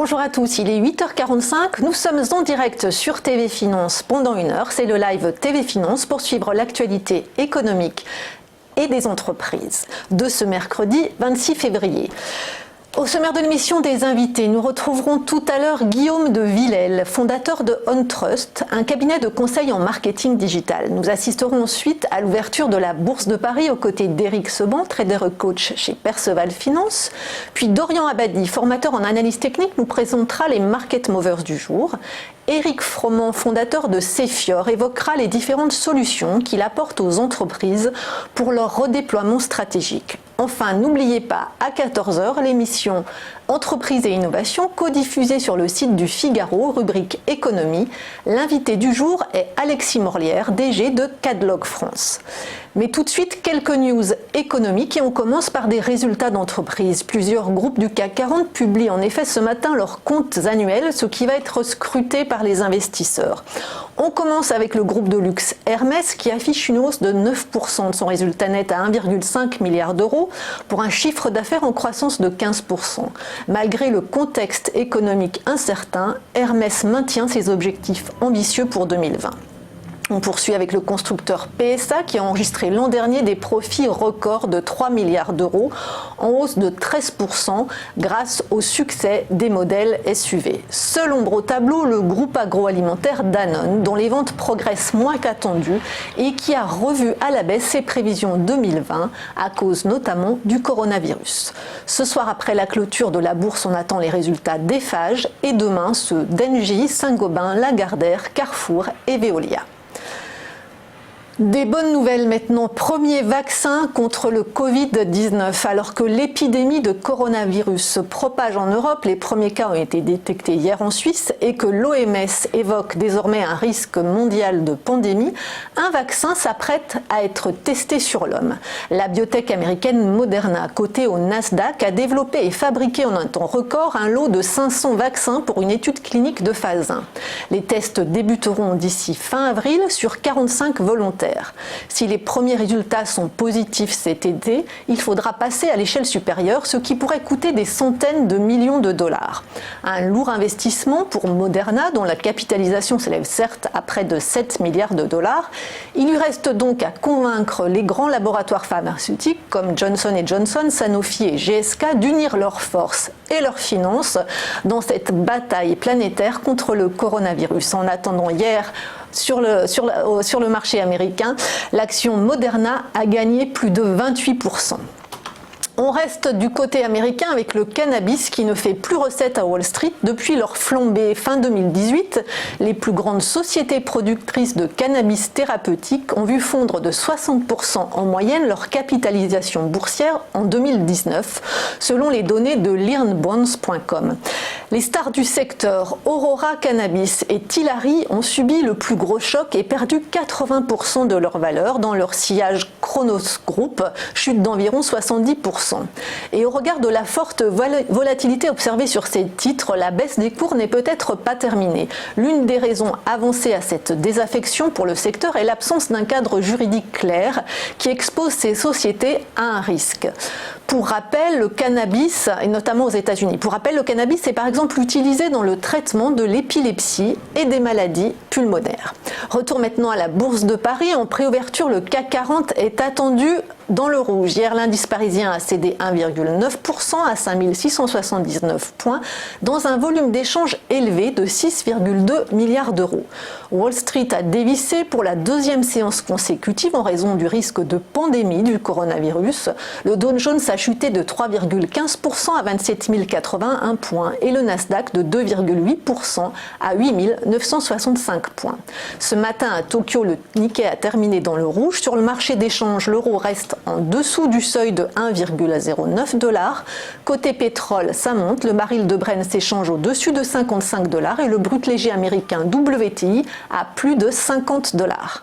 Bonjour à tous, il est 8h45, nous sommes en direct sur TV Finance pendant une heure. C'est le live TV Finance pour suivre l'actualité économique et des entreprises de ce mercredi 26 février. Au sommaire de l'émission des invités, nous retrouverons tout à l'heure Guillaume de Villèle, fondateur de OnTrust, un cabinet de conseil en marketing digital. Nous assisterons ensuite à l'ouverture de la Bourse de Paris aux côtés d'Éric Seban, trader coach chez Perceval Finance. Puis Dorian Abadi, formateur en analyse technique, nous présentera les market movers du jour. Éric Froment, fondateur de Cefior, évoquera les différentes solutions qu'il apporte aux entreprises pour leur redéploiement stratégique. Enfin, n'oubliez pas, à 14h, l'émission Entreprises et Innovation, codiffusée sur le site du Figaro, rubrique Économie. L'invité du jour est Alexis Morlière, DG de Cadlog France. Mais tout de suite, quelques news économiques et on commence par des résultats d'entreprise. Plusieurs groupes du CAC 40 publient en effet ce matin leurs comptes annuels, ce qui va être scruté par les investisseurs. On commence avec le groupe de luxe Hermès qui affiche une hausse de 9% de son résultat net à 1,5 milliard d'euros pour un chiffre d'affaires en croissance de 15%. Malgré le contexte économique incertain, Hermès maintient ses objectifs ambitieux pour 2020. On poursuit avec le constructeur PSA qui a enregistré l'an dernier des profits records de 3 milliards d'euros en hausse de 13% grâce au succès des modèles SUV. Seul ombre au tableau, le groupe agroalimentaire Danone dont les ventes progressent moins qu'attendu et qui a revu à la baisse ses prévisions 2020 à cause notamment du coronavirus. Ce soir après la clôture de la bourse, on attend les résultats d'Eiffage et demain ceux d'Engie, Saint-Gobain, Lagardère, Carrefour et Veolia. Des bonnes nouvelles maintenant. Premier vaccin contre le Covid-19. Alors que l'épidémie de coronavirus se propage en Europe, les premiers cas ont été détectés hier en Suisse et que l'OMS évoque désormais un risque mondial de pandémie, un vaccin s'apprête à être testé sur l'homme. La biotech américaine Moderna, cotée au Nasdaq, a développé et fabriqué en un temps record un lot de 500 vaccins pour une étude clinique de phase 1. Les tests débuteront d'ici fin avril sur 45 volontaires. Si les premiers résultats sont positifs cet été, il faudra passer à l'échelle supérieure, ce qui pourrait coûter des centaines de millions de dollars. Un lourd investissement pour Moderna, dont la capitalisation s'élève certes à près de 7 milliards de dollars. Il lui reste donc à convaincre les grands laboratoires pharmaceutiques comme Johnson & Johnson, Sanofi et GSK d'unir leurs forces et leurs finances dans cette bataille planétaire contre le coronavirus. En attendant, hier, sur le marché américain, l'action Moderna a gagné plus de 28%. On reste du côté américain avec le cannabis qui ne fait plus recette à Wall Street depuis leur flambée fin 2018. Les plus grandes sociétés productrices de cannabis thérapeutique ont vu fondre de 60% en moyenne leur capitalisation boursière en 2019, selon les données de learnbonds.com. Les stars du secteur, Aurora Cannabis et Tilray, ont subi le plus gros choc et perdu 80% de leur valeur dans leur sillage Cronos Group, chute d'environ 70%. Et au regard de la forte volatilité observée sur ces titres, la baisse des cours n'est peut-être pas terminée. L'une des raisons avancées à cette désaffection pour le secteur est l'absence d'un cadre juridique clair qui expose ces sociétés à un risque. Pour rappel, le cannabis, et notamment aux États-Unis, le cannabis est par exemple utilisé dans le traitement de l'épilepsie et des maladies pulmonaires. Retour maintenant à la Bourse de Paris. En préouverture, le CAC 40 est attendu dans le rouge. Hier, l'indice parisien a cédé 1,9% à 5679 points dans un volume d'échange élevé de 6,2 milliards d'euros. Wall Street a dévissé pour la deuxième séance consécutive en raison du risque de pandémie du coronavirus. Le Dow Jones a chuté de 3,15% à 27 081 points et le Nasdaq de 2,8% à 8 965 points. Ce matin à Tokyo, le Nikkei a terminé dans le rouge. Sur le marché d'échange, l'euro reste en dessous du seuil de 1,09 $. Côté pétrole, ça monte. Le baril de Brent s'échange au-dessus de 55 $ et le brut léger américain WTI à plus de 50 $.